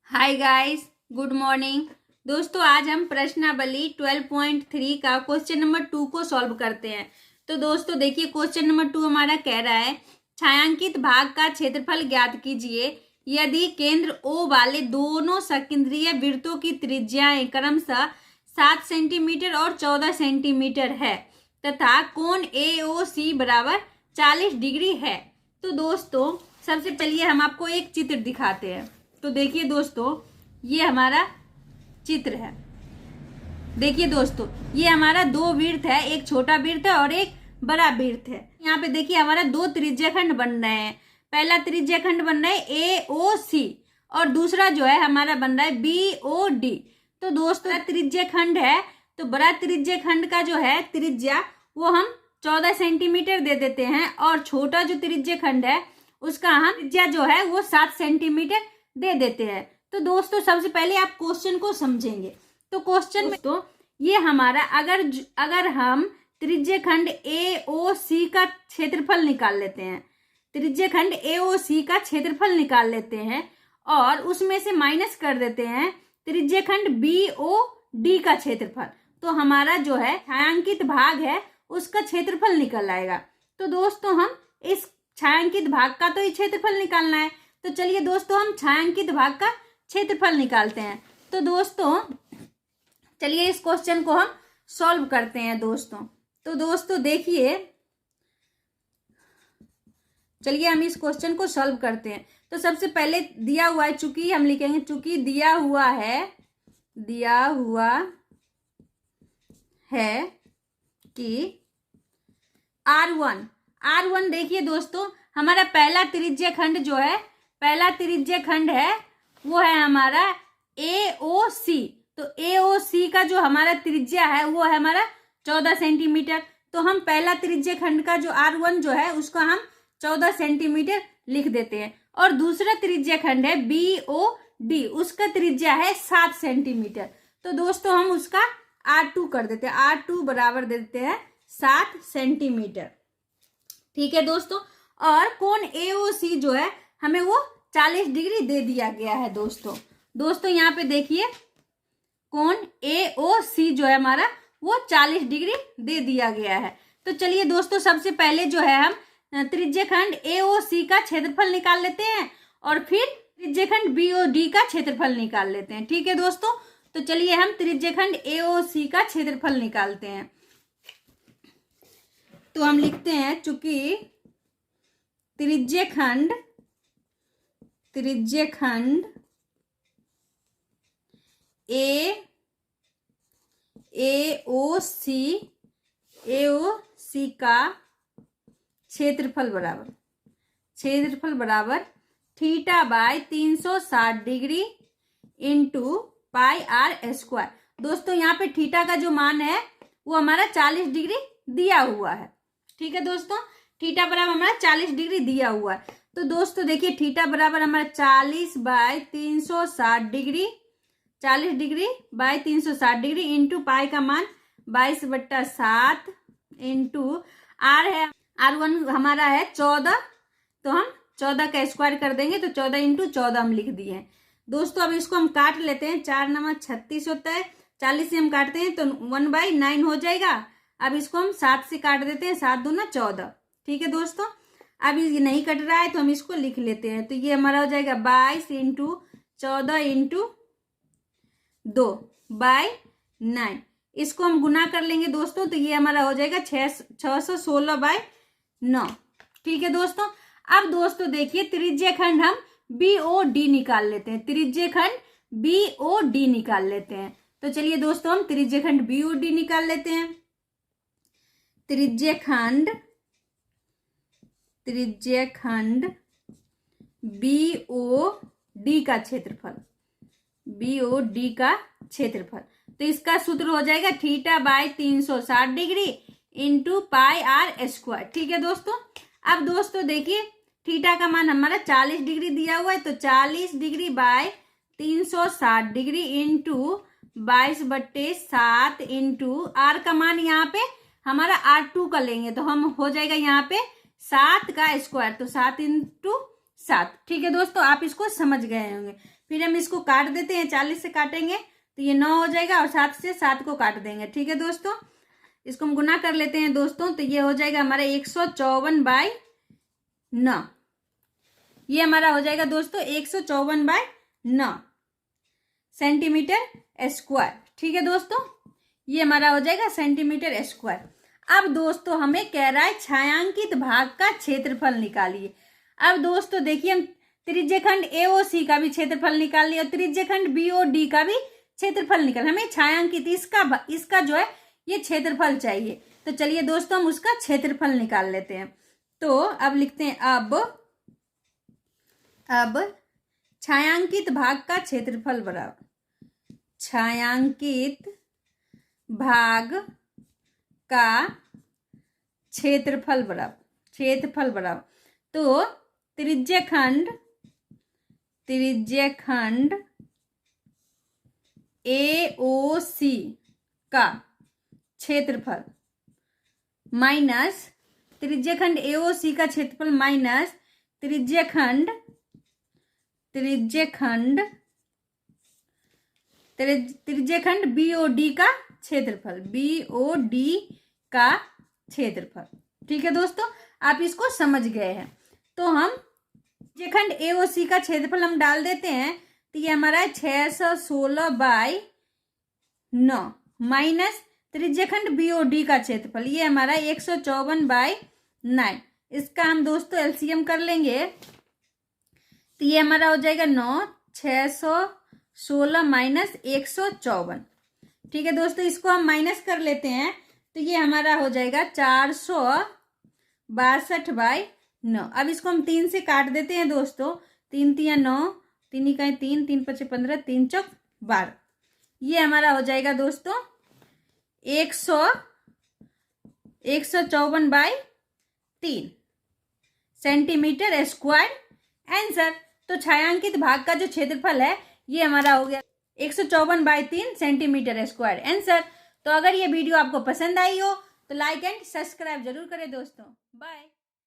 Hi guys, good morning. दोस्तों, आज हम प्रश्नावली 12.3 का क्वेश्चन नंबर 2 को सॉल्व करते हैं। तो दोस्तों देखिए, क्वेश्चन नंबर 2 हमारा कह रहा है छायांकित भाग का क्षेत्रफल ज्ञात कीजिए यदि केंद्र O वाले दोनों सकेंद्रीय वृत्तों की त्रिज्याएं क्रमशः 7 सेंटीमीटर और 14 सेंटीमीटर है तथा कोण AOC बराबर 40 डिग्री है। तो दोस्तों सबसे पहले हम आपको एक चित्र दिखाते हैं। तो देखिए दोस्तों, ये हमारा चित्र है। देखिए दोस्तों, ये हमारा दो वृत्त है, एक छोटा वृत्त है और एक बड़ा वृत्त है। यहाँ पे देखिए हमारा दो त्रिज्याखंड बन रहे हैं। पहला त्रिज्याखंड बन रहा है AOC और दूसरा जो है हमारा बन रहा है BOD। तो दोस्तों त्रिज्याखंड है, तो बड़ा त्रिज्याखंड का जो है त्रिज्या वो हम 14 सेंटीमीटर दे देते हैं और छोटा जो त्रिज्याखंड है उसका हम त्रिज्या जो है वो 7 सेंटीमीटर दे देते हैं। तो दोस्तों सबसे पहले आप क्वेश्चन को समझेंगे। तो क्वेश्चन में तो ये हमारा अगर हम त्रिज्याखंड AOC का क्षेत्रफल निकाल लेते हैं, त्रिज्याखंड AOC का क्षेत्रफल निकाल लेते हैं और उसमें से माइनस कर देते हैं त्रिज्याखंड BOD का क्षेत्रफल, तो हमारा जो है छायांकित भाग है उसका क्षेत्रफल निकल आएगा। तो दोस्तों हम इस छायांकित भाग का तो ही क्षेत्रफल निकालना है। तो चलिए दोस्तों हम छायांकित भाग का क्षेत्रफल निकालते हैं। तो दोस्तों चलिए इस क्वेश्चन को हम सॉल्व करते हैं दोस्तों। तो दोस्तों देखिए, चलिए हम इस क्वेश्चन को सॉल्व करते हैं। तो सबसे पहले दिया हुआ है, चूंकि हम लिखेंगे चूंकि दिया हुआ है कि R1 देखिए दोस्तों, हमारा पहला त्रिज्याखंड जो है, पहला त्रिज्याखंड है वो है हमारा AOC। तो AOC का जो हमारा त्रिज्या है वो है हमारा 14 सेंटीमीटर। तो हम पहला त्रिज्याखंड का जो R1 जो है उसका हम 14 सेंटीमीटर लिख देते हैं। और दूसरा त्रिज्याखंड है BOD, उसका त्रिज्या है 7 सेंटीमीटर। तो दोस्तों हम उसका R2 कर देते हैं, R2 बराबर दे देते हैं 7 सेंटीमीटर। ठीक है दोस्तों, और कोण AOC जो है हमें वो 40 डिग्री दे दिया गया है दोस्तों यहाँ पे देखिए कोण AOC जो है हमारा वो 40 डिग्री दे दिया गया है। तो चलिए दोस्तों सबसे पहले जो है हम त्रिज्याखंड AOC का क्षेत्रफल निकाल लेते हैं और फिर त्रिज्याखंड BOD का क्षेत्रफल निकाल लेते हैं। ठीक है दोस्तों, तो चलिए हम त्रिज्याखंड AOC का क्षेत्रफल निकालते हैं। तो हम लिखते हैं चूंकि त्रिज्याखंड AOC का क्षेत्रफल बराबर theta by 360 degree into pi R square. दोस्तों यहाँ पे थीटा का जो मान है वो हमारा 40 डिग्री दिया हुआ है। ठीक है दोस्तों, थीटा बराबर हमारा 40 डिग्री दिया हुआ है। तो दोस्तों देखिए थीटा बराबर हमारा 40 by 360 degree, 40 degree by 360 degree into pi का मान 22/7 इंटू आर है, R1 हमारा है 14, तो हम 14 का स्क्वायर कर देंगे। तो 14 इंटू 14 हम लिख दिए हैं दोस्तों। अब इसको हम काट लेते हैं, 4 9 36 होता है, 40 से हम काटते हैं तो 1/9 हो जाएगा। अब इसको हम 7 से काट देते हैं, 7 दूना 14। ठीक है दोस्तों, अब ये नहीं कट रहा है तो हम इसको लिख लेते हैं। तो ये हमारा हो जाएगा 22 इंटू 14 इंटू 2/9। इसको हम गुना कर लेंगे दोस्तों, तो ये हमारा हो जाएगा 616/9। ठीक है दोस्तों, अब दोस्तों देखिए त्रिज्याखंड हम BOD निकाल लेते हैं, त्रिज्याखंड BOD निकाल लेते हैं। तो चलिए दोस्तों हम त्रिज्याखंड BOD निकाल लेते हैं। त्रिज्याखंड BOD का क्षेत्रफल, तो इसका सूत्र हो जाएगा theta by 360 degree into pi R square. ठीक है दोस्तों, अब दोस्तों देखिए थीटा का मान हमारा 40 डिग्री दिया हुआ है, तो 40 degree by 360 degree into 22/7 into R का मान यहाँ पे हमारा R2 का लेंगे तो हम हो जाएगा यहाँ पे 7 का स्क्वायर, तो 7 इंटू 7। ठीक है दोस्तों, आप इसको समझ गए होंगे। फिर हम इसको काट देते हैं, 40 से काटेंगे तो ये 9 हो जाएगा और 7 से 7 को काट देंगे। ठीक है दोस्तों, इसको हम गुना कर लेते हैं दोस्तों, तो ये हो जाएगा हमारा 154/9। ये हमारा हो जाएगा दोस्तों 154/9 सेंटीमीटर स्क्वायर। ठीक है दोस्तों, ये हमारा हो जाएगा सेंटीमीटर स्क्वायर। अब दोस्तों हमें कह रहा है छायांकित भाग का क्षेत्रफल निकालिए। अब दोस्तों देखिए, हम त्रिज्यखंड AOC का भी क्षेत्रफल निकाल लिया और त्रिज्यखंड BOD का भी क्षेत्रफल निकाल। हमें छायांकित इसका जो है ये क्षेत्रफल चाहिए। तो चलिए दोस्तों हम उसका क्षेत्रफल निकाल लेते हैं। तो अब लिखते हैं अब छायांकित भाग का क्षेत्रफल बराबर छायांकित भाग का क्षेत्रफल बराबर तो त्रिज्यखंड AOC का क्षेत्रफल माइनस त्रिज्यखंड AOC का क्षेत्रफल माइनस त्रिज्यखंड BOD का क्षेत्रफल ठीक है दोस्तों, आप इसको समझ गए हैं। तो हम त्रिज्यखंड AOC का क्षेत्रफल हम डाल देते हैं, तो ये हमारा 616/9 माइनस त्रिज्यखंड BOD का क्षेत्रफल ये हमारा 154/9। इसका हम दोस्तों LCM कर लेंगे, तो ये हमारा हो जाएगा 9, 616 माइनस 154। ठीक है दोस्तों, इसको हम माइनस कर लेते हैं, तो ये हमारा हो जाएगा 462/9। अब इसको हम 3 से काट देते हैं दोस्तों, 3 3 9, 3 इकाई 3, 3 5 15, 3 चौक 12। ये हमारा हो जाएगा दोस्तों 154/3 सेंटीमीटर स्क्वायर आंसर। तो छायांकित भाग का जो क्षेत्रफल है ये हमारा हो गया 154/3 सेंटीमीटर स्क्वायर आंसर। तो अगर ये वीडियो आपको पसंद आई हो तो लाइक एंड सब्सक्राइब जरूर करें दोस्तों। बाय।